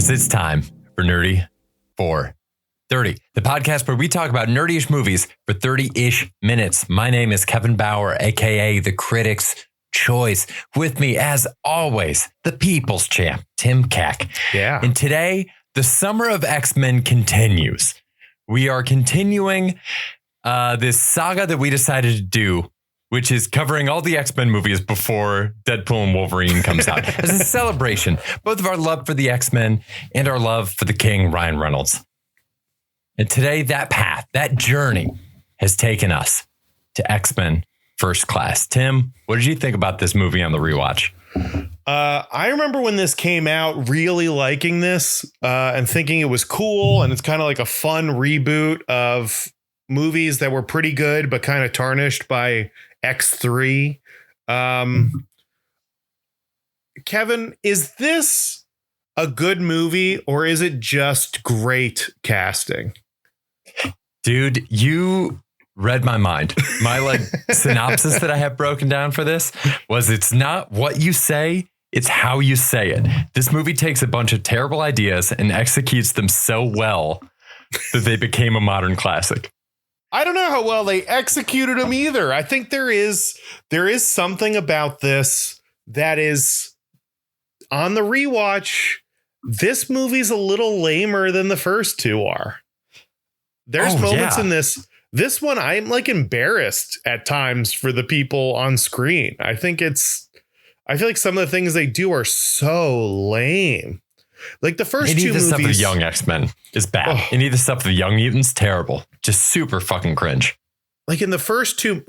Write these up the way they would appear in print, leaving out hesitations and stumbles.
because it's time for Nerdy for 30, the podcast where we talk about nerdy-ish movies for 30-ish minutes. My name is Kevin Bauer, aka the Critic's Choice. With me, as always, the People's Champ, Tim Keck. Yeah. And today, the summer of X-Men continues. We are continuing this saga that we decided to do, which is covering all the X-Men movies before Deadpool and Wolverine comes out as a celebration, both of our love for the X-Men and our love for the King, Ryan Reynolds. And today, that path, that journey has taken us to X-Men First Class. Tim, what did you think about this movie on the rewatch? I remember when this came out really liking this and thinking it was cool. And it's kind of like a fun reboot of movies that were pretty good, but kind of tarnished by X3. Kevin, is this a good movie or is it just great casting? Dude, you read my mind. My synopsis that I have broken down for this was it's not what you say, it's how you say it. This movie takes a bunch of terrible ideas and executes them so well that they became a modern classic. I don't know how well they executed them either. I think there is something about this that is on the rewatch. This movie's a little lamer than the first two are. There's moments in this one I'm embarrassed at times for the people on screen. I feel like some of the things they do are so lame. Like the first two movies. Any of the stuff with the young X-Men is bad. Any of the stuff with the Young Mutants, terrible. Just super fucking cringe. Like in the first two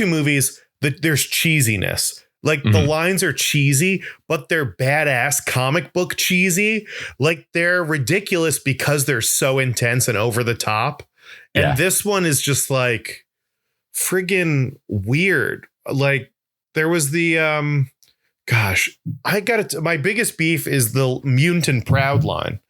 movies, there's cheesiness. Like the lines are cheesy, but they're badass comic book cheesy. Like they're ridiculous because they're so intense and over the top. And this one is just like friggin' weird. Like there was the my biggest beef is the Mutant and Proud line,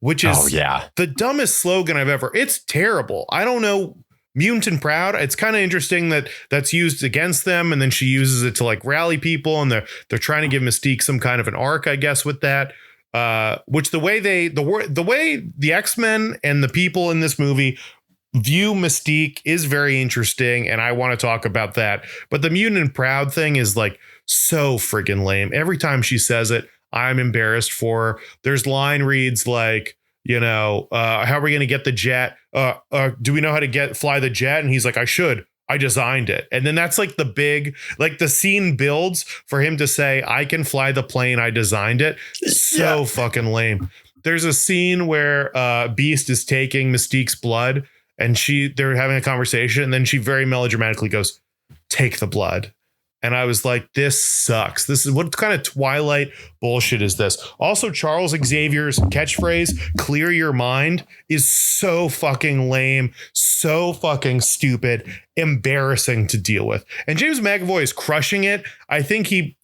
which is the dumbest slogan I've ever. It's terrible. I don't know. Mutant and Proud. It's kind of interesting that that's used against them. And then she uses it to rally people. And they're trying to give Mystique some kind of an arc, I guess, with that. Which the way the X-Men and the people in this movie view Mystique is very interesting. And I want to talk about that. But the Mutant and Proud thing is so friggin' lame. Every time she says it, I'm embarrassed for her. There's line reads like, how are we going to get the jet? Do we know how to fly the jet? And he's like, I designed it. And then that's the big, the scene builds for him to say, I can fly the plane. I designed it. So fucking lame. There's a scene where Beast is taking Mystique's blood and they're having a conversation. And then she very melodramatically goes, take the blood. And I was like, this sucks. This is what kind of Twilight bullshit is this? Also, Charles Xavier's catchphrase, clear your mind, is so fucking lame, so fucking stupid, embarrassing to deal with. And James McAvoy is crushing it. I think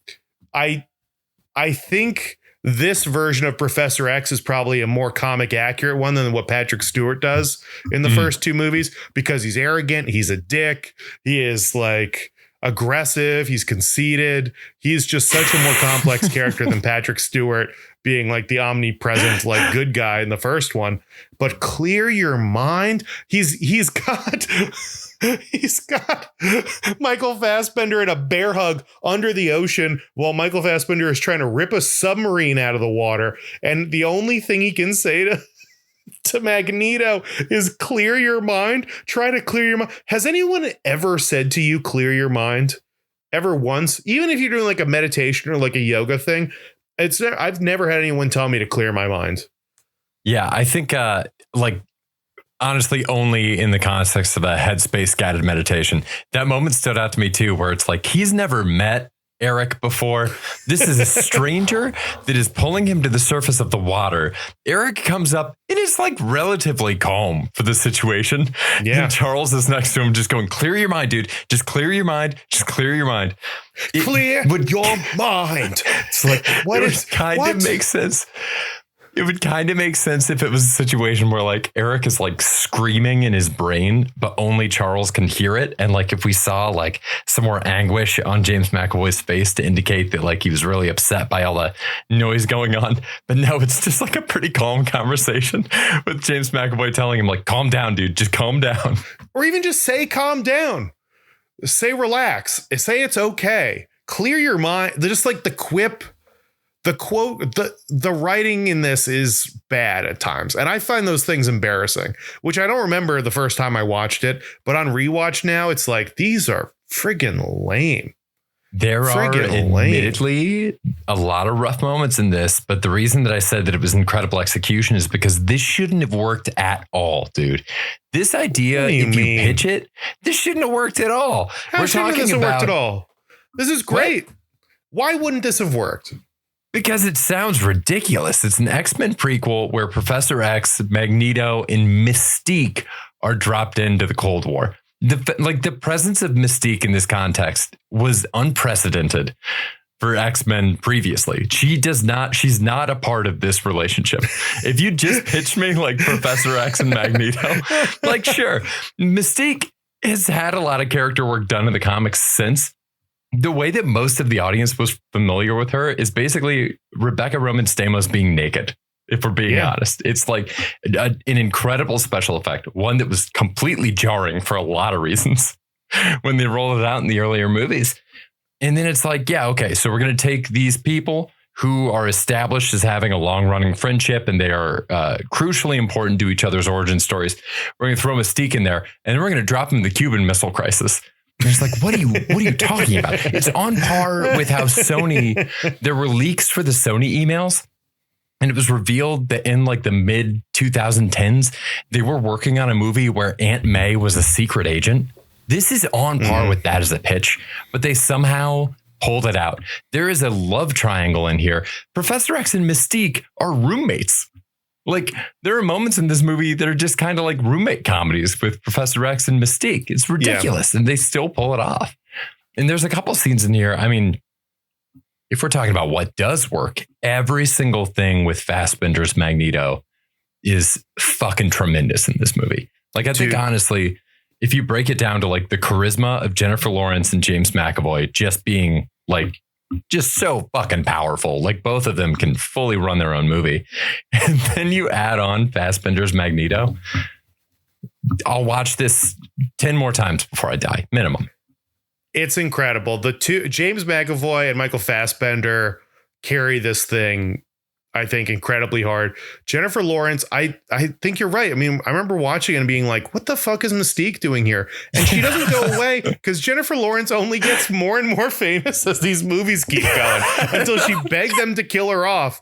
this version of Professor X is probably a more comic accurate one than what Patrick Stewart does in the first two movies, because he's arrogant. He's a dick. He is aggressive, he's conceited, he's just such a more complex character than Patrick Stewart being the omnipresent good guy in the first one. But clear your mind, he's got Michael Fassbender in a bear hug under the ocean while Michael Fassbender is trying to rip a submarine out of the water, and the only thing he can say to Magneto is clear your mind. Try to clear your mind. Has anyone ever said to you, clear your mind? Ever once? Even if you're doing a meditation or a yoga thing, I've never had anyone tell me to clear my mind. Yeah, I think honestly, only in the context of a headspace guided meditation. That moment stood out to me too, where it's he's never met Eric before. This is a stranger that is pulling him to the surface of the water. Eric comes up and is relatively calm for the situation. Yeah. And Charles is next to him just going, clear your mind, dude. Just clear your mind. Just clear your mind. Clear your mind. It's what kind of makes sense. It would kind of make sense if it was a situation where like Eric is like screaming in his brain, but only Charles can hear it. And like if we saw like some more anguish on James McAvoy's face to indicate that like he was really upset by all the noise going on. But no, it's just like a pretty calm conversation with James McAvoy telling him like, calm down, dude, just calm down. Or even just say calm down. Say relax. Say it's okay. Clear your mind. Just like the quip. The quote, the writing in this is bad at times. And I find those things embarrassing, which I don't remember the first time I watched it. But on rewatch now, it's like, these are friggin' lame. There are admittedly a lot of rough moments in this. But the reason that I said that it was incredible execution is because this shouldn't have worked at all, dude. This idea, if you pitch it, this shouldn't have worked at all. How shouldn't this have worked at all? This is great. What? Why wouldn't this have worked? Because it sounds ridiculous. It's an X-Men prequel where Professor X, Magneto, and Mystique are dropped into the Cold War. The presence of Mystique in this context was unprecedented for X-Men previously. She's not a part of this relationship. If you just pitched me like Professor X and Magneto, like sure, Mystique has had a lot of character work done in the comics since. The way that most of the audience was familiar with her is basically Rebecca Roman Stamos being naked. If we're being honest, it's like an incredible special effect, one that was completely jarring for a lot of reasons when they rolled it out in the earlier movies. And then it's like, yeah, OK, so we're going to take these people who are established as having a long running friendship and they are crucially important to each other's origin stories. We're going to throw Mystique in there and then we're going to drop them in the Cuban Missile Crisis. And it's like, what are you talking about? It's on par with how Sony, there were leaks for the Sony emails. And it was revealed that in like the mid 2010s, they were working on a movie where Aunt May was a secret agent. This is on par with that as a pitch, but they somehow pulled it out. There is a love triangle in here. Professor X and Mystique are roommates. Like there are moments in this movie that are just kind of like roommate comedies with Professor X and Mystique. It's ridiculous. And they still pull it off. And there's a couple scenes in here. I mean, if we're talking about what does work, every single thing with Fassbender's Magneto is fucking tremendous in this movie. Like I think honestly, if you break it down to like the charisma of Jennifer Lawrence and James McAvoy just being like just so fucking powerful. Like both of them can fully run their own movie. And then you add on Fassbender's Magneto. I'll watch this 10 more times before I die, minimum. It's incredible. The two, James McAvoy and Michael Fassbender, carry this thing, I think, incredibly hard. Jennifer Lawrence, I think you're right. I mean, I remember watching it and being like, what the fuck is Mystique doing here? And she doesn't go away because Jennifer Lawrence only gets more and more famous as these movies keep going until she begged them to kill her off.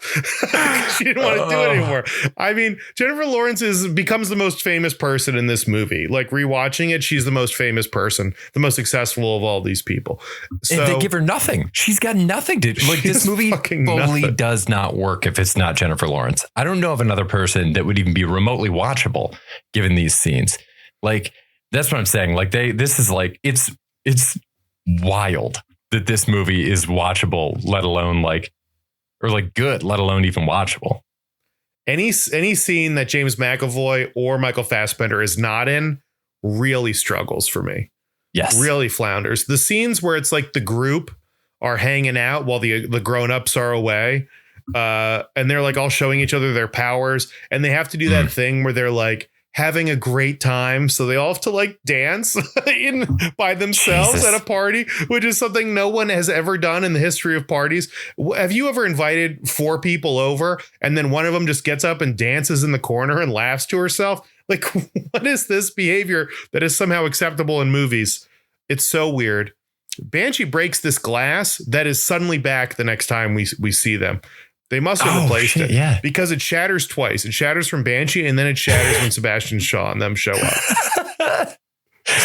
She didn't want to do it anymore. I mean, Jennifer Lawrence becomes the most famous person in this movie. Like rewatching it, she's the most famous person, the most successful of all these people. So and they give her nothing. She's got nothing to like. This movie fully does not work if it's not Jennifer Lawrence. I don't know of another person that would even be remotely watchable given these scenes. Like that's what I'm saying. Like this is like it's wild that this movie is watchable, let alone like good, let alone even watchable. Any scene that James McAvoy or Michael Fassbender is not in really struggles for me. Yes, really flounders. The scenes where it's like the group are hanging out while the grown-ups are away. And they're like all showing each other their powers, and they have to do that thing where they're like having a great time. So they all have to like dance by themselves at a party, which is something no one has ever done in the history of parties. Have you ever invited 4 people over and then one of them just gets up and dances in the corner and laughs to herself? Like, what is this behavior that is somehow acceptable in movies? It's so weird. Banshee breaks this glass that is suddenly back the next time we see them. They must have replaced it because it shatters twice. It shatters from Banshee and then it shatters when Sebastian Shaw and them show up.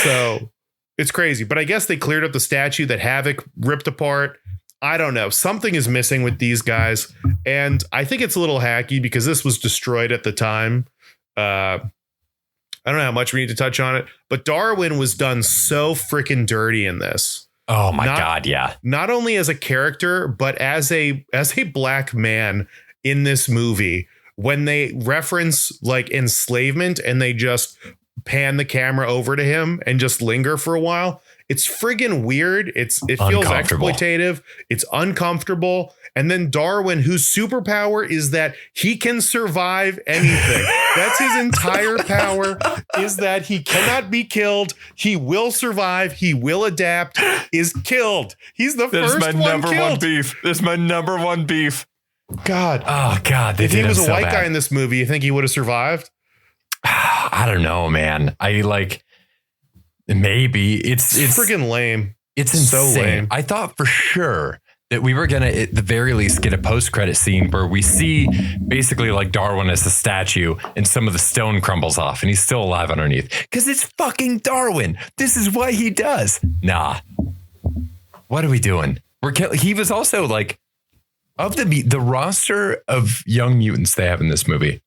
So it's crazy. But I guess they cleared up the statue that Havoc ripped apart. I don't know. Something is missing with these guys. And I think it's a little hacky because this was destroyed at the time. I don't know how much we need to touch on it, but Darwin was done so freaking dirty in this. Oh my God. Yeah. Not only as a character, but as a black man in this movie when they reference like enslavement and they just pan the camera over to him and just linger for a while, it's friggin' weird. It feels exploitative. It's uncomfortable. And then Darwin, whose superpower is that he can survive anything. That's his entire power, is that he cannot be killed. He will survive. He will adapt. Is killed. He's the first one killed. This is my number one beef. This is my number one beef. God. Oh, God. If he was a white guy in this movie, you think he would have survived? I don't know, man. Maybe. It's freaking lame. It's insane. So lame. I thought for sure that we were going to, at the very least, get a post-credit scene where we see basically like Darwin as a statue and some of the stone crumbles off and he's still alive underneath. Because it's fucking Darwin. This is what he does. Nah. What are we doing? He was also like, of the roster of young mutants they have in this movie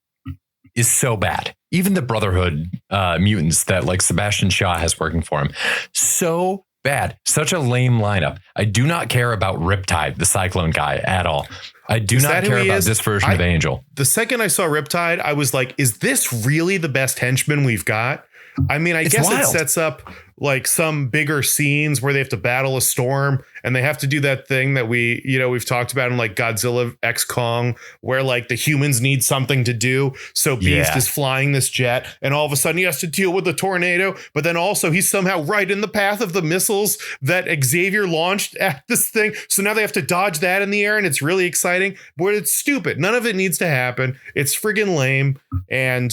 is so bad. Even the Brotherhood mutants that like Sebastian Shaw has working for him. So bad. Such a lame lineup. I do not care about Riptide, the Cyclone guy, at all. I do not care about this version of Angel. The second I saw Riptide, I was like, is this really the best henchman we've got? I mean, I guess it sets up like some bigger scenes where they have to battle a storm and they have to do that thing that we've talked about in like Godzilla X Kong, where like the humans need something to do. So Beast is flying this jet and all of a sudden he has to deal with the tornado. But then also he's somehow right in the path of the missiles that Xavier launched at this thing. So now they have to dodge that in the air and it's really exciting, but it's stupid. None of it needs to happen. It's friggin' lame. And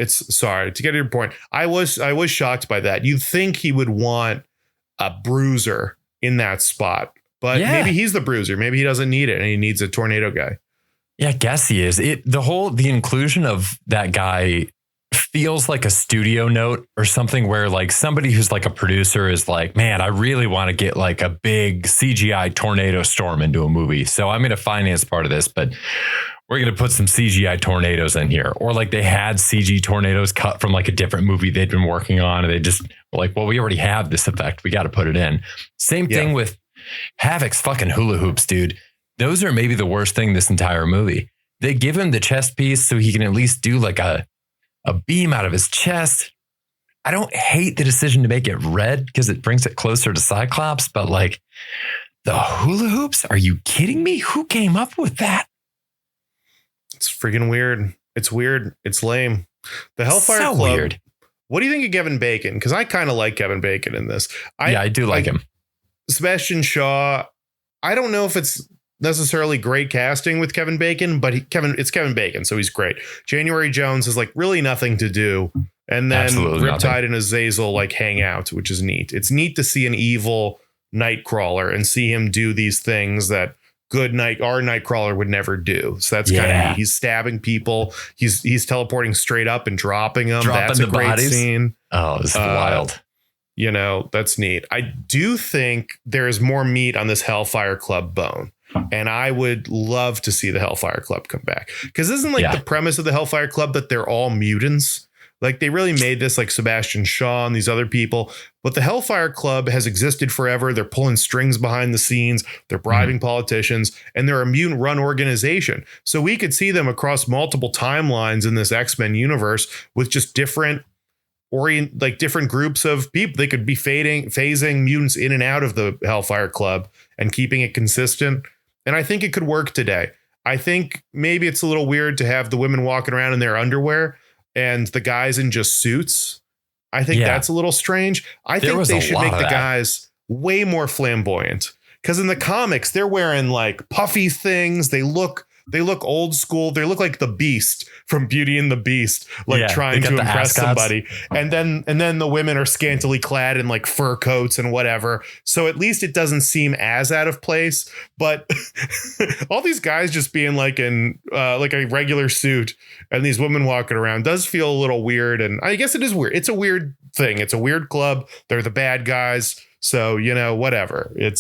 sorry to get to your point. I was shocked by that. You'd think he would want a bruiser in that spot, but maybe he's the bruiser. Maybe he doesn't need it and he needs a tornado guy. Yeah, I guess he is. The inclusion of that guy feels like a studio note or something where like somebody who's like a producer is like, man, I really want to get like a big CGI tornado storm into a movie. So I'm going to finance part of this, but we're going to put some CGI tornadoes in here. Or like they had CG tornadoes cut from like a different movie they'd been working on. And they just were like, well, we already have this effect. We got to put it in. Same thing with Havoc's fucking hula hoops, dude. Those are maybe the worst thing this entire movie. They give him the chest piece so he can at least do like a beam out of his chest. I don't hate the decision to make it red because it brings it closer to Cyclops, but like the hula hoops, are you kidding me? Who came up with that? It's freaking weird. It's weird. It's lame. The Hellfire Club. Weird. What do you think of Kevin Bacon? Because I kind of like Kevin Bacon in this. I do like him. Sebastian Shaw. I don't know if it's necessarily great casting with Kevin Bacon, but it's Kevin Bacon, so he's great. January Jones has like really nothing to do, and then Riptide and Azazel like hang out, which is neat. It's neat to see an evil Nightcrawler and see him do these things that our Nightcrawler would never do. So that's kind of neat. He's stabbing people. He's teleporting straight up and dropping them. That's a great scene. Oh, it's wild. That's neat. I do think there is more meat on this Hellfire Club bone. And I would love to see the Hellfire Club come back. Because isn't the premise of the Hellfire Club that they're all mutants? Like they really made this like Sebastian Shaw and these other people. But the Hellfire Club has existed forever. They're pulling strings behind the scenes. They're bribing politicians, and they're a mutant run organization. So we could see them across multiple timelines in this X-Men universe with just different groups of people. They could be phasing mutants in and out of the Hellfire Club and keeping it consistent. And I think it could work today. I think maybe it's a little weird to have the women walking around in their underwear and the guys in just suits. I think that's a little strange. I think they should make the guys way more flamboyant, because in the comics, they're wearing like puffy things. They look old school. They look like the Beast from Beauty and the Beast, trying to impress somebody. And then the women are scantily clad in like fur coats and whatever. So at least it doesn't seem as out of place. But all these guys just being like in like a regular suit and these women walking around does feel a little weird. And I guess it is weird. It's a weird thing. It's a weird club. They're the bad guys. So, whatever. It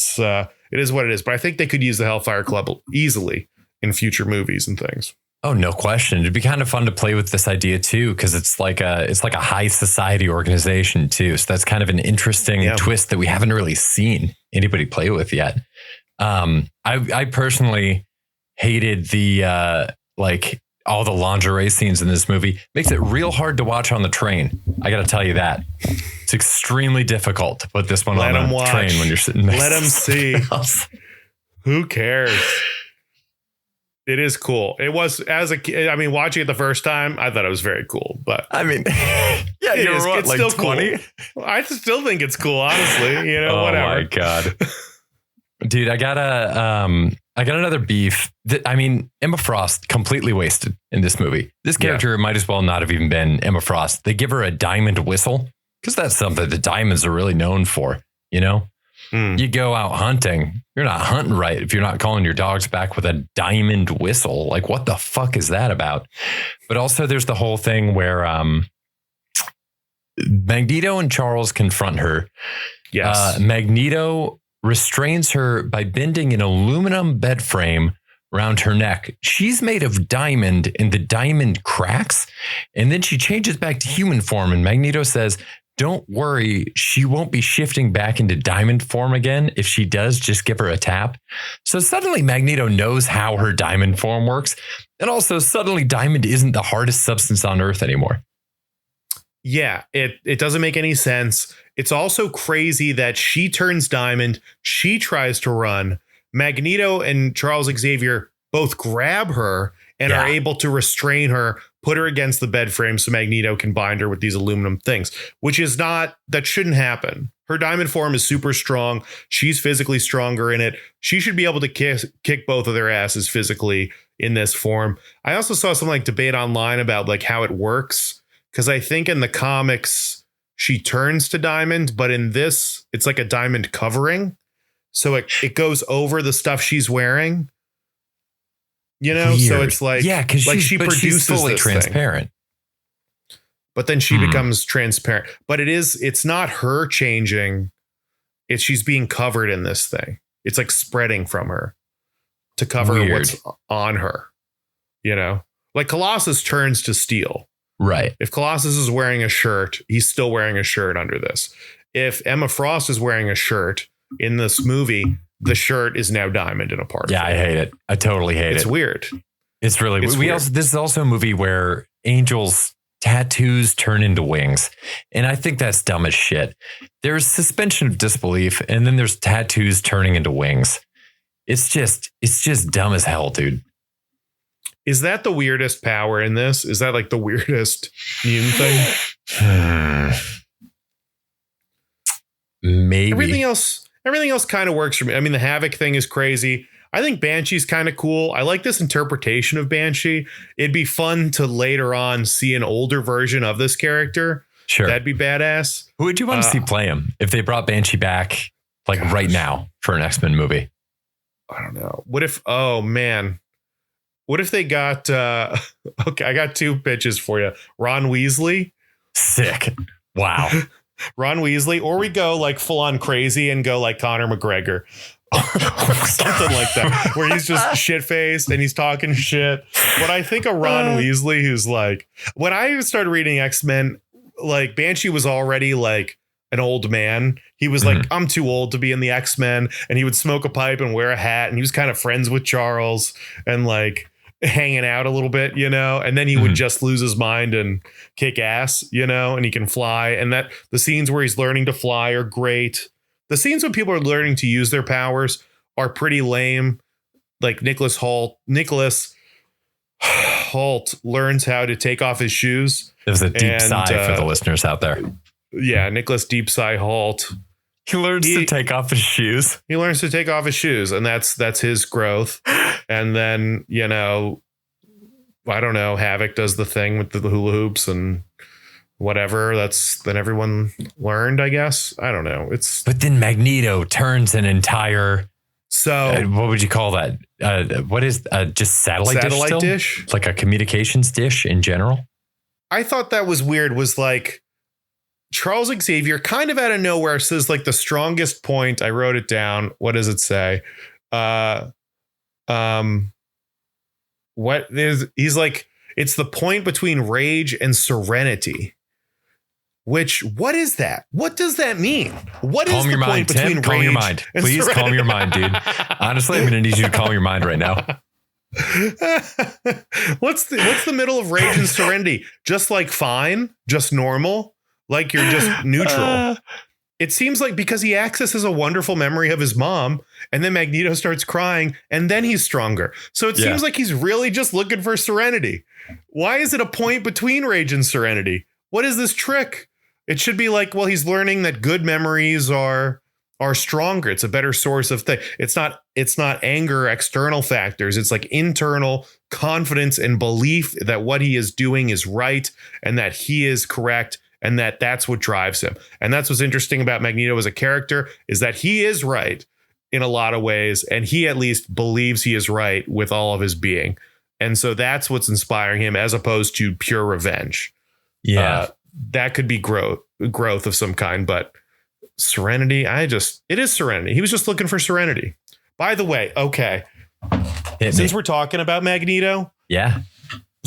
is what it is. But I think they could use the Hellfire Club easily in future movies and things. Oh, no question. It'd be kind of fun to play with this idea too, because it's like a high society organization too. So that's kind of an interesting twist that we haven't really seen anybody play with yet. I personally hated the all the lingerie scenes in this movie makes it real hard to watch on the train. I got to tell you that. It's extremely difficult to put this one on a train when you're sitting next Let to them see. else. Who cares? It is cool. It was, as a kid, I mean, watching it the first time, I thought it was very cool. But I mean, yeah, you were what, like 20? Cool. I still think it's cool, honestly. You know, whatever. Oh my God. Dude, I got another beef. I mean, Emma Frost completely wasted in this movie. This character might as well not have even been Emma Frost. They give her a diamond whistle because that's something the diamonds are really known for. You know, you go out hunting, you're not hunting right if you're not calling your dogs back with a diamond whistle. Like, what the fuck is that about? But also, there's the whole thing where Magneto and Charles confront her. Yes, Magneto restrains her by bending an aluminum bed frame around her neck. She's made of diamond and the diamond cracks. And then she changes back to human form. And Magneto says, don't worry, she won't be shifting back into diamond form again. If she does, just give her a tap. So suddenly Magneto knows how her diamond form works. And also suddenly diamond isn't the hardest substance on Earth anymore. Yeah, it doesn't make any sense. It's also crazy that she turns diamond. She tries to run. Magneto and Charles Xavier both grab her and are able to restrain her, put her against the bed frame so Magneto can bind her with these aluminum things, which is that shouldn't happen. Her diamond form is super strong. She's physically stronger in it. She should be able to kick both of their asses physically in this form. I also saw some debate online about how it works. Because I think in the comics, she turns to diamond, but in this, it's like a diamond covering. So it goes over the stuff she's wearing. You know, weird. So it's because she produces she's fully this transparent. Thing. But then she becomes transparent. But it's not her changing. She's being covered in this thing. It's like spreading from her to cover what's on her. You know, like Colossus turns to steel. Right. If Colossus is wearing a shirt, he's still wearing a shirt under this. If Emma Frost is wearing a shirt in this movie, the shirt is now diamond in a part. Yeah, I hate it. I totally hate it. It's weird. It's really weird. This is also a movie where angels' tattoos turn into wings. And I think that's dumb as shit. There's suspension of disbelief, and then there's tattoos turning into wings. It's just dumb as hell, dude. Is that the weirdest power in this? Is that the weirdest mutant thing? Maybe. Everything else kind of works for me. I mean, the Havoc thing is crazy. I think Banshee's kind of cool. I like this interpretation of Banshee. It'd be fun to later on see an older version of this character. Sure. That'd be badass. Who would you want to see play him if they brought Banshee back right now for an X-Men movie? I don't know. What if they got okay, I got two pitches for you. Ron Weasley. Sick. Wow. Ron Weasley, or we go full on crazy and go Conor McGregor. Something like that, where he's just shit faced and he's talking shit. But I think a Ron Weasley who's when I started reading X-Men, Banshee was already an old man. He was I'm too old to be in the X-Men, and he would smoke a pipe and wear a hat, and he was kind of friends with Charles and hanging out a little bit, and then he would just lose his mind and kick ass, and he can fly. And that the scenes where he's learning to fly are great. The scenes when people are learning to use their powers are pretty lame. Nicholas Hoult learns how to take off his shoes. There's a deep sigh for the listeners out there. Yeah, Nicholas Deep Sigh Hoult. He learns to take off his shoes. He learns to take off his shoes, and that's his growth. And then, I don't know, Havoc does the thing with the hula hoops and whatever. Then everyone learned, I guess. I don't know. But then Magneto turns an entire. So what would you call that? What is just satellite dish? Like a communications dish in general? I thought that was weird. Was Charles Xavier kind of out of nowhere says the strongest point. I wrote it down. What does it say? What is he's it's the point between rage and serenity. What is that? What does that mean? What is the point between rage? Calm your mind. Please calm your mind, dude. Honestly, I'm going to need you to calm your mind right now. What's the middle of rage and serenity? Just like fine, just normal, like you're just neutral. It seems like because he accesses a wonderful memory of his mom, and then Magneto starts crying, and then he's stronger. So it seems like he's really just looking for serenity. Why is it a point between rage and serenity? What is this trick? It should be like, well, he's learning that good memories are stronger. It's a better source of thing. It's not anger, external factors. It's like internal confidence and belief that what he is doing is right and that he is correct. And that's what drives him. And that's what's interesting about Magneto as a character, is that he is right in a lot of ways. And he at least believes he is right with all of his being. And so that's what's inspiring him, as opposed to pure revenge. Yeah, that could be growth of some kind. But serenity, it is serenity. He was just looking for serenity. By the way, okay. Since we're talking about Magneto. Yeah.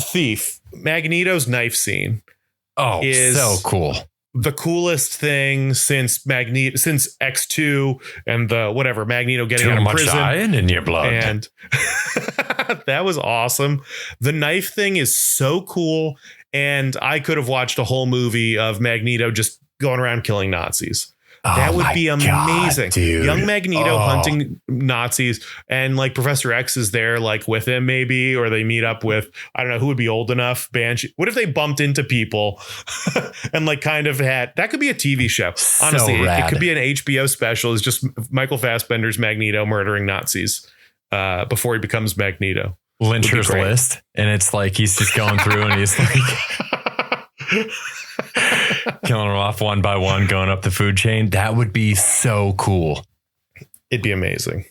Thief. Magneto's knife scene. Oh, is so cool. The coolest thing since X2 and the whatever Magneto getting out of prison. Iron in your blood. And that was awesome. The knife thing is so cool. And I could have watched a whole movie of Magneto just going around killing Nazis. That would be amazing. God, young Magneto hunting Nazis, and like Professor X is there, like with him maybe, or they meet up with, I don't know who would be old enough. Banshee. What if they bumped into people and like kind of that could be a TV show. Honestly, it could be an HBO special. It's just Michael Fassbender's Magneto murdering Nazis before he becomes Magneto. Lyncher's List. And it's like he's just going through and he's like killing them off one by one, going up the food chain. That would be so cool. It'd be amazing.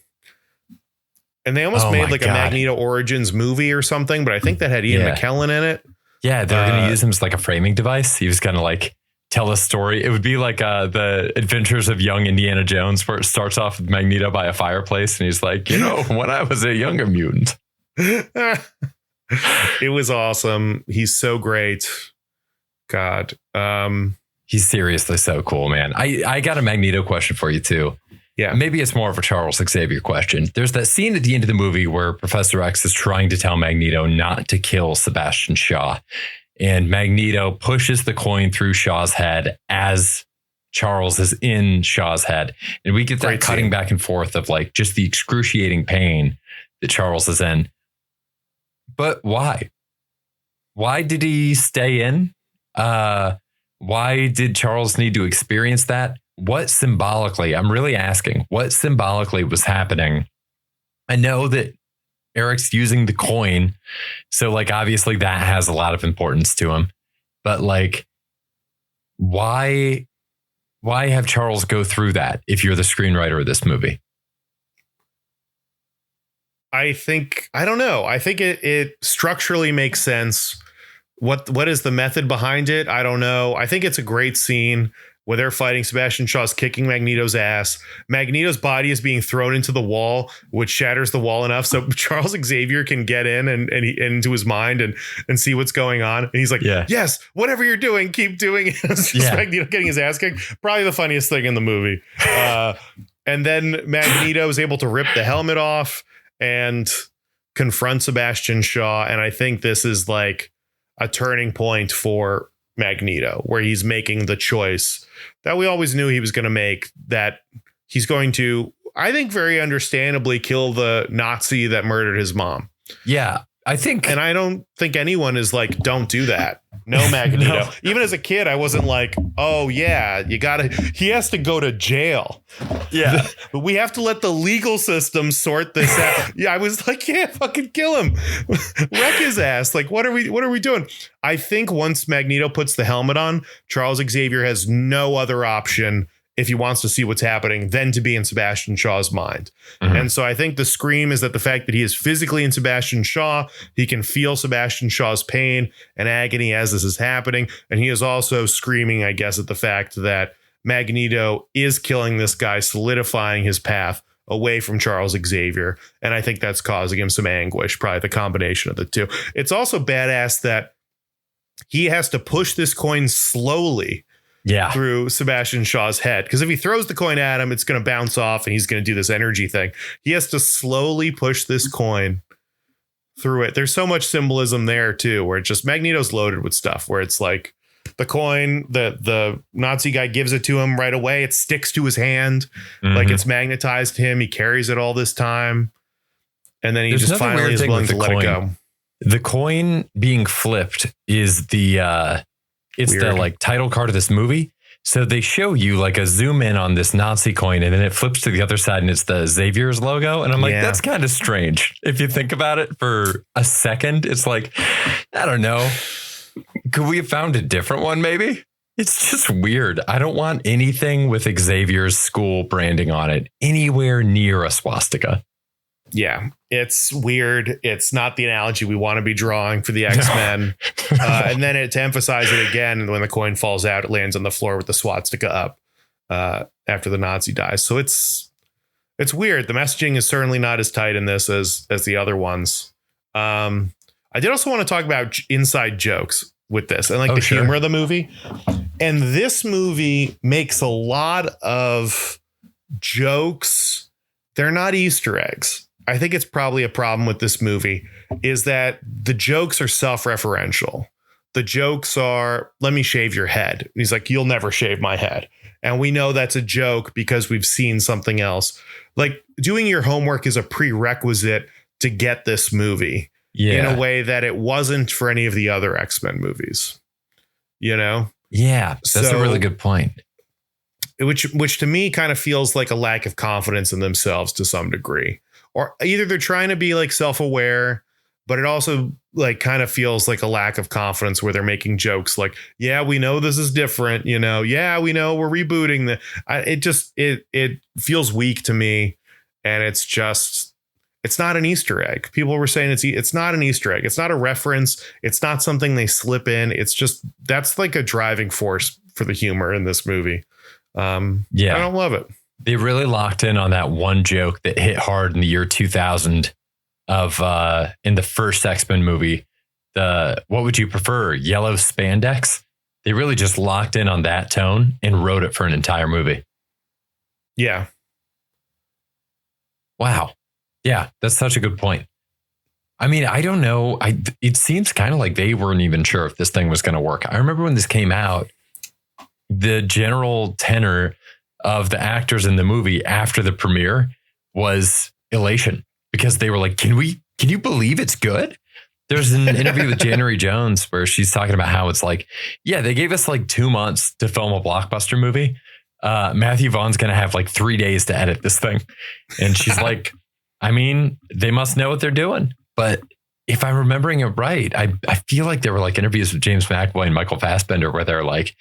And they almost made like a Magneto Origins movie or something, but I think that had Ian McKellen in it. Yeah, they're going to use him as like a framing device. He was going to like tell a story. It would be like the Adventures of Young Indiana Jones, where it starts off with Magneto by a fireplace and he's like, when I was a younger mutant. It was awesome. He's so great. God. He's seriously so cool, man. I got a Magneto question for you too. Yeah. Maybe it's more of a Charles Xavier question. There's that scene at the end of the movie where Professor X is trying to tell Magneto not to kill Sebastian Shaw. And Magneto pushes the coin through Shaw's head as Charles is in Shaw's head. And we get that cutting back and forth of like just the excruciating pain that Charles is in. But why? Why did he stay in? Why did Charles need to experience that? What symbolically, I'm really asking, what symbolically was happening? I know that Eric's using the coin, so like obviously that has a lot of importance to him. But like, why have Charles go through that if you're the screenwriter of this movie? I don't know. I think it structurally makes sense. What is the method behind it? I don't know. I think it's a great scene where they're fighting. Sebastian Shaw's kicking Magneto's ass. Magneto's body is being thrown into the wall, which shatters the wall enough so Charles Xavier can get in and into his mind and see what's going on. And he's like, yes, whatever you're doing, keep doing it. It's just Magneto getting his ass kicked. Probably the funniest thing in the movie. And then Magneto is able to rip the helmet off and confront Sebastian Shaw. And I think this is like a turning point for Magneto, where he's making the choice that we always knew he was going to make, that he's going to, I think very understandably, kill the Nazi that murdered his mom. Yeah, I think. And I don't think anyone is like, don't do that. No, Magneto. No. Even as a kid, I wasn't like, oh, yeah, he has to go to jail. Yeah. But we have to let the legal system sort this out. Yeah, I was like, yeah, fucking kill him. Wreck his ass. Like, what are we doing? I think once Magneto puts the helmet on, Charles Xavier has no other option, if he wants to see what's happening, than to be in Sebastian Shaw's mind. Mm-hmm. And so I think the scream is that the fact that he is physically in Sebastian Shaw, he can feel Sebastian Shaw's pain and agony as this is happening. And he is also screaming, I guess, at the fact that Magneto is killing this guy, solidifying his path away from Charles Xavier. And I think that's causing him some anguish, probably the combination of the two. It's also badass that he has to push this coin slowly through Sebastian Shaw's head. Because if he throws the coin at him, it's going to bounce off and he's going to do this energy thing. He has to slowly push this coin through it. There's so much symbolism there too, where it's just Magneto's loaded with stuff where it's like the coin, the Nazi guy gives it to him right away. It sticks to his hand, like it's magnetized him. He carries it all this time. And then he just finally is willing to let it go. The coin being flipped is the like title card of this movie. So they show you like a zoom in on this Nazi coin and then it flips to the other side and it's the Xavier's logo. And I'm like, that's kind of strange. If you think about it for a second, it's like, I don't know. Could we have found a different one? Maybe it's just weird. I don't want anything with Xavier's school branding on it anywhere near a swastika. Yeah, it's weird. It's not the analogy we want to be drawing for the X-Men. And then to emphasize it again, when the coin falls out, it lands on the floor with the swastika up after the Nazi dies. So it's weird. The messaging is certainly not as tight in this as the other ones. I did also want to talk about inside jokes with this and like the humor of the movie. And this movie makes a lot of jokes. They're not Easter eggs. I think it's probably a problem with this movie is that the jokes are self-referential. The jokes are, let me shave your head. And he's like, you'll never shave my head. And we know that's a joke because we've seen something else. Like doing your homework is a prerequisite to get this movie in a way that it wasn't for any of the other X-Men movies, you know? Yeah, that's a really good point. Which to me kind of feels like a lack of confidence in themselves to some degree. Or either they're trying to be like self-aware, but it also like kind of feels like a lack of confidence where they're making jokes like, yeah, we know this is different. You know, yeah, we know we're rebooting it feels weak to me. And it's not an Easter egg. People were saying it's not an Easter egg. It's not a reference. It's not something they slip in. It's just that's like a driving force for the humor in this movie. I don't love it. They really locked in on that one joke that hit hard in the year 2000 in the first X-Men movie. What would you prefer? Yellow spandex? They really just locked in on that tone and wrote it for an entire movie. Yeah. Wow. Yeah, that's such a good point. I mean, I don't know. It seems kind of like they weren't even sure if this thing was going to work. I remember when this came out, the general tenor of the actors in the movie after the premiere was elation because they were like, can you believe it's good? There's an interview with January Jones where she's talking about how it's like, yeah, they gave us like 2 months to film a blockbuster movie. Matthew Vaughn's going to have like 3 days to edit this thing. And she's like, I mean, they must know what they're doing. But if I'm remembering it right, I feel like there were like interviews with James McAvoy and Michael Fassbender where they're like,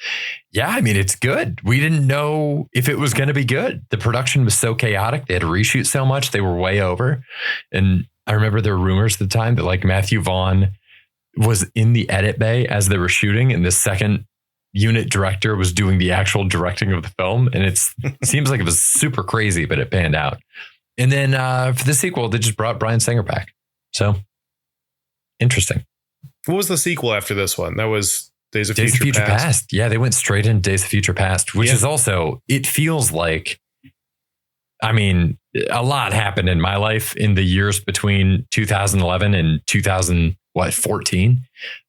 yeah, I mean, it's good. We didn't know if it was going to be good. The production was so chaotic. They had to reshoot so much. They were way over. And I remember there were rumors at the time that like Matthew Vaughn was in the edit bay as they were shooting. And the second unit director was doing the actual directing of the film. And it seems like it was super crazy, but it panned out. And then for the sequel, they just brought Bryan Singer back. So interesting. What was the sequel after this one? That was Days of Future Past. Yeah, they went straight into Days of Future Past, which is also, it feels like, I mean, a lot happened in my life in the years between 2011 and 2014.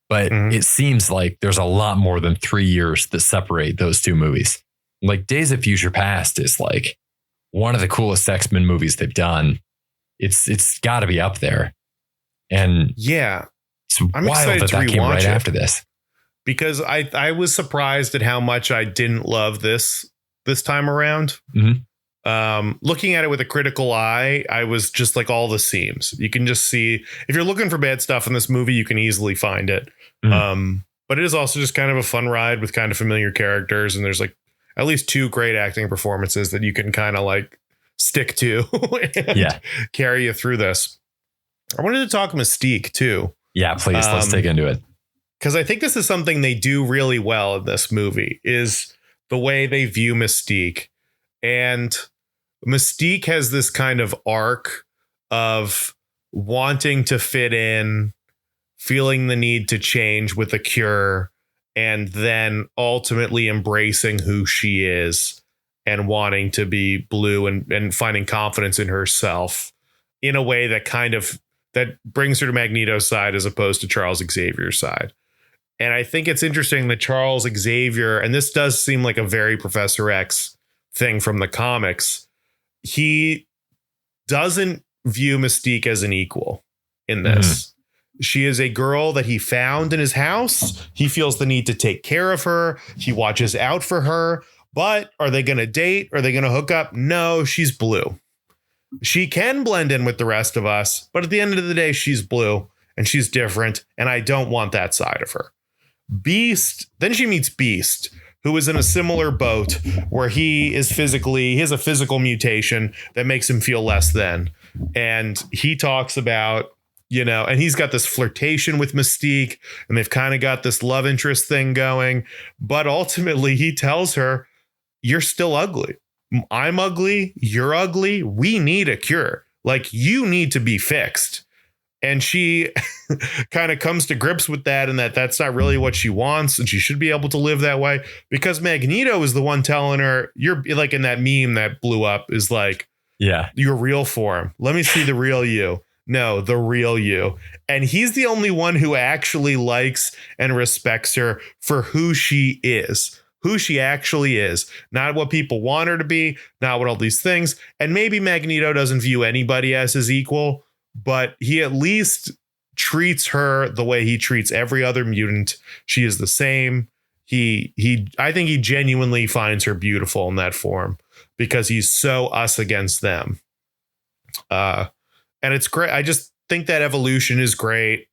But it seems like there's a lot more than 3 years that separate those two movies. Like Days of Future Past is like one of the coolest X-Men movies they've done. It's got to be up there. And yeah, it's wild that came right after this. Because I was surprised at how much I didn't love this time around. Looking at it with a critical eye, I was just like all the seams. You can just see if you're looking for bad stuff in this movie, you can easily find it. But it is also just kind of a fun ride with kind of familiar characters. And there's like at least 2 great acting performances that you can kind of like stick to and carry you through this. I wanted to talk Mystique too. Yeah, please. Let's dig into it. Because I think this is something they do really well in this movie is the way they view Mystique. And Mystique has this kind of arc of wanting to fit in, feeling the need to change with a cure, and then ultimately embracing who she is and wanting to be blue and finding confidence in herself in a way that kind of that brings her to Magneto's side as opposed to Charles Xavier's side. And I think it's interesting that Charles Xavier, and this does seem like a very Professor X thing from the comics, he doesn't view Mystique as an equal in this. She is a girl that he found in his house. He feels the need to take care of her. He watches out for her. But are they going to date? Are they going to hook up? No, she's blue. She can blend in with the rest of us, but at the end of the day, she's blue and she's different. And I don't want that side of her. Beast. Then she meets Beast, who is in a similar boat where he has a physical mutation that makes him feel less than. And he talks about, and he's got this flirtation with Mystique, and they've kind of got this love interest thing going. But ultimately, he tells her, you're still ugly. I'm ugly. You're ugly. We need a cure. Like, you need to be fixed. And she kind of comes to grips with that, and that's not really what she wants. And she should be able to live that way, because Magneto is the one telling her, you're like, in that meme that blew up, is like, yeah, your real form. Let me see the real you. No, the real you. And he's the only one who actually likes and respects her for who she is, who she actually is, not what people want her to be, not what all these things. And maybe Magneto doesn't view anybody as his equal, but he at least treats her the way he treats every other mutant. She is the same. I think he genuinely finds her beautiful in that form, because he's so us against them. And it's great. I just think that evolution is great.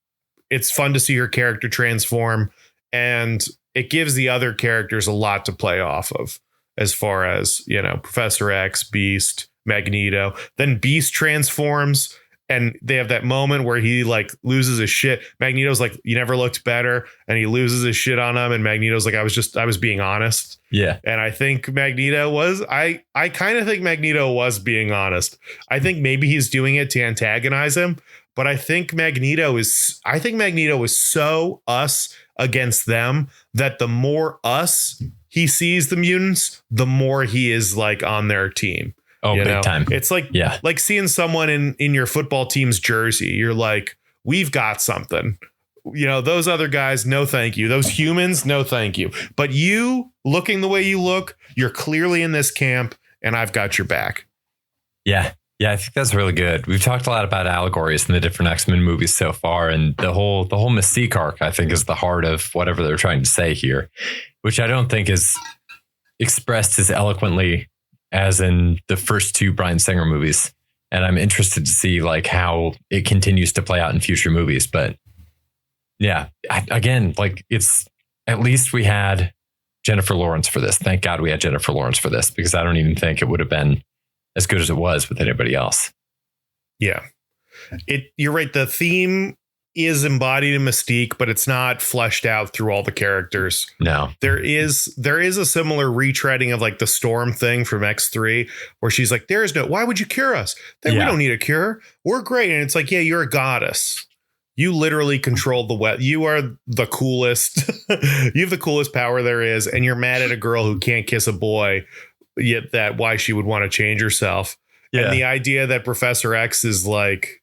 It's fun to see her character transform, and it gives the other characters a lot to play off of, as far as, Professor X, Beast, Magneto. Then Beast transforms, and they have that moment where he like loses his shit. Magneto's like, you never looked better. And he loses his shit on him. And Magneto's like, I was being honest. Yeah. And I think I kind of think Magneto was being honest. I think maybe he's doing it to antagonize him. But I think Magneto is so us against them that the more us he sees the mutants, the more he is like on their team. Oh, big time. It's like, like seeing someone in your football team's jersey. You're like, we've got something. Those other guys, no thank you. Those humans, no thank you. But you, looking the way you look, you're clearly in this camp, and I've got your back. Yeah. Yeah, I think that's really good. We've talked a lot about allegories in the different X-Men movies so far, and the whole Mystique arc, I think, is the heart of whatever they're trying to say here, which I don't think is expressed as eloquently as in the first two Bryan Singer movies. And I'm interested to see like how it continues to play out in future movies. But yeah, it's at least we had Jennifer Lawrence for this. Thank God we had Jennifer Lawrence for this, because I don't even think it would have been as good as it was with anybody else. Yeah, you're right. The theme is embodied in Mystique, but it's not fleshed out through all the characters. No, there is a similar retreading of like the Storm thing from X3, where she's like, why would you cure us? We don't need a cure. We're great. And it's like, yeah, you're a goddess. You literally control the web. You are the coolest. You have the coolest power there is. And you're mad at a girl who can't kiss a boy, yet that why she would want to change herself. Yeah. And the idea that Professor X is like,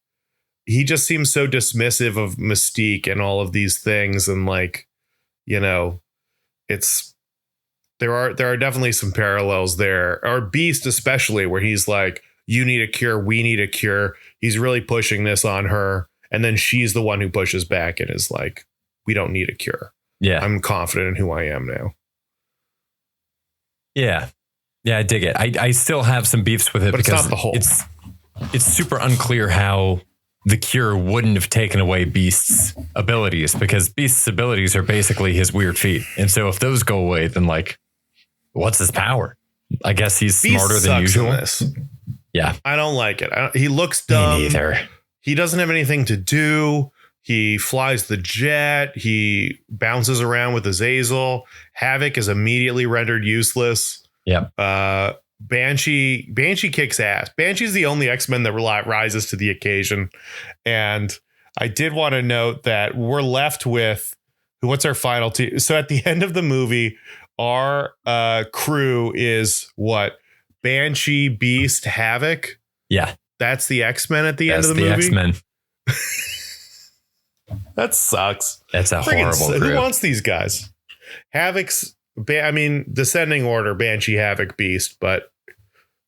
he just seems so dismissive of Mystique and all of these things. And like, it's, there are definitely some parallels there, or Beast, especially, where he's like, you need a cure. We need a cure. He's really pushing this on her. And then she's the one who pushes back and is like, we don't need a cure. Yeah. I'm confident in who I am now. Yeah. Yeah. I dig it. I still have some beefs with it, but because it's not the whole. It's super unclear how the cure wouldn't have taken away Beast's abilities, because Beast's abilities are basically his weird feet. And so if those go away, then like, what's his power? I guess he's Beast smarter than usual. Yeah. I don't like it. He looks dumb. Me neither. He doesn't have anything to do. He flies the jet. He bounces around with Azazel. Havoc is immediately rendered useless. Yep. Banshee kicks ass. Banshee's the only X-Men that rises to the occasion. And I did want to note that we're left with what's our final team. So at the end of the movie, our crew is what? Banshee, Beast, Havoc. Yeah. That's the X-Men at the end of the movie. X-Men. That sucks. That's a horrible group. Who wants these guys? Havoc's, Descending Order, Banshee, Havoc, Beast, but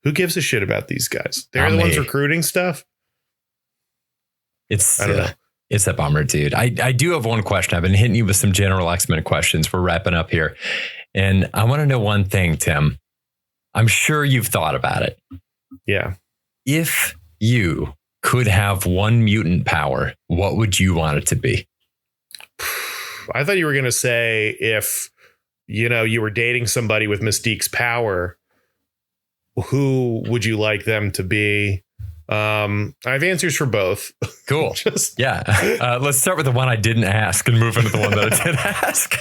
who gives a shit about these guys? They're the ones recruiting stuff. I don't know. It's a bummer, dude. I do have one question. I've been hitting you with some general X-Men questions. We're wrapping up here. And I want to know one thing, Tim. I'm sure you've thought about it. Yeah. If you could have one mutant power, what would you want it to be? I thought you were going to say if, you were dating somebody with Mystique's power, who would you like them to be? I have answers for both. Cool. Let's start with the one I didn't ask and move into the one that I did ask.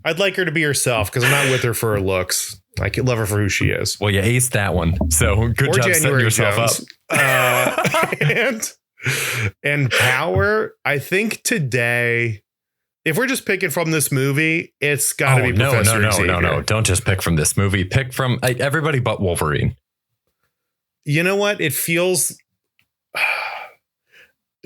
I'd like her to be herself because I'm not with her for her looks. I could love her for who she is. Well, you aced that one. So good job setting yourself up. And power, I think today, if we're just picking from this movie, it's got to be Professor Xavier. No. Don't just pick from this movie. Pick from everybody but Wolverine. You know what? It feels...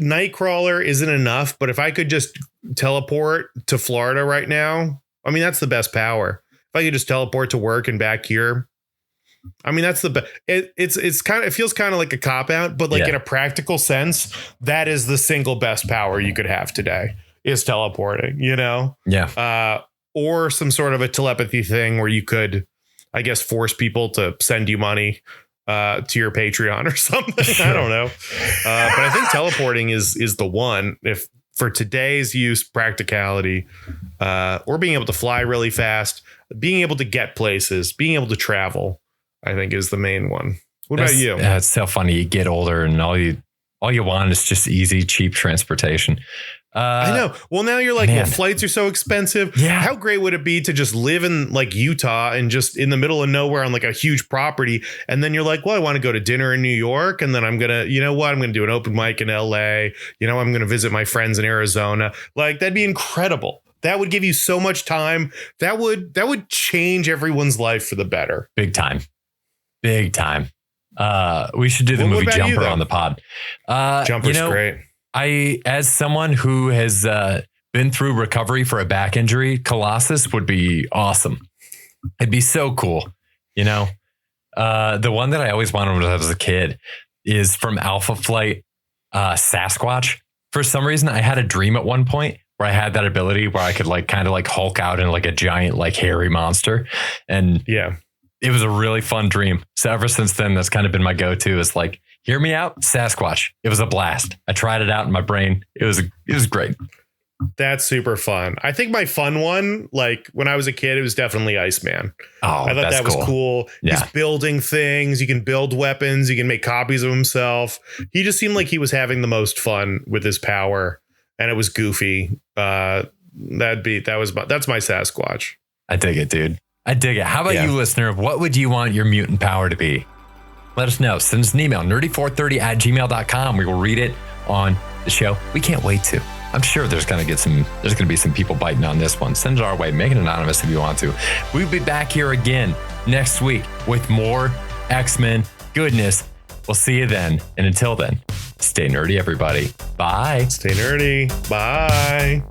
Nightcrawler isn't enough, but if I could just teleport to Florida right now, that's the best power. If I could just teleport to work and back here, that's the best. It feels kind of like a cop out, but in a practical sense, that is the single best power you could have today is teleporting, Yeah. Or some sort of a telepathy thing where you could, I guess, force people to send you money to your Patreon or something. Sure. I don't know. But I think teleporting is the one if for today's use, practicality, or being able to fly really fast, being able to get places, being able to travel, I think is the main one. What about you? It's so funny. You get older and all you want is just easy, cheap transportation. I know. Well, now you're like, well, flights are so expensive. Yeah. How great would it be to just live in Utah and just in the middle of nowhere on a huge property? And then you're like, well, I want to go to dinner in New York. And then I'm going to, I'm going to do an open mic in LA. I'm going to visit my friends in Arizona. That'd be incredible. That would give you so much time. That would change everyone's life for the better. Big time. We should do the movie Jumper on the pod. Jumper's great. As someone who has been through recovery for a back injury, Colossus would be awesome. It'd be so cool. The one that I always wanted when I was a kid is from Alpha Flight, Sasquatch. For some reason, I had a dream at one point where I had that ability where I could kind of Hulk out in a giant, hairy monster. And yeah, it was a really fun dream. So ever since then, that's kind of been my go-to is hear me out, Sasquatch. It was a blast. I tried it out in my brain. It was great. That's super fun. I think my fun one, when I was a kid, it was definitely Iceman. Oh, I thought that was cool. Yeah. He's building things. You can build weapons. You can make copies of himself. He just seemed like he was having the most fun with his power, and it was goofy. That's my Sasquatch. I dig it, dude. I dig it. How about you, listener? What would you want your mutant power to be? Let us know. Send us an email, nerdy430@gmail.com. We will read it on the show. We can't wait to. I'm sure there's going to be some people biting on this one. Send it our way. Make it anonymous if you want to. We'll be back here again next week with more X-Men goodness. We'll see you then. And until then, stay nerdy, everybody. Bye. Stay nerdy. Bye.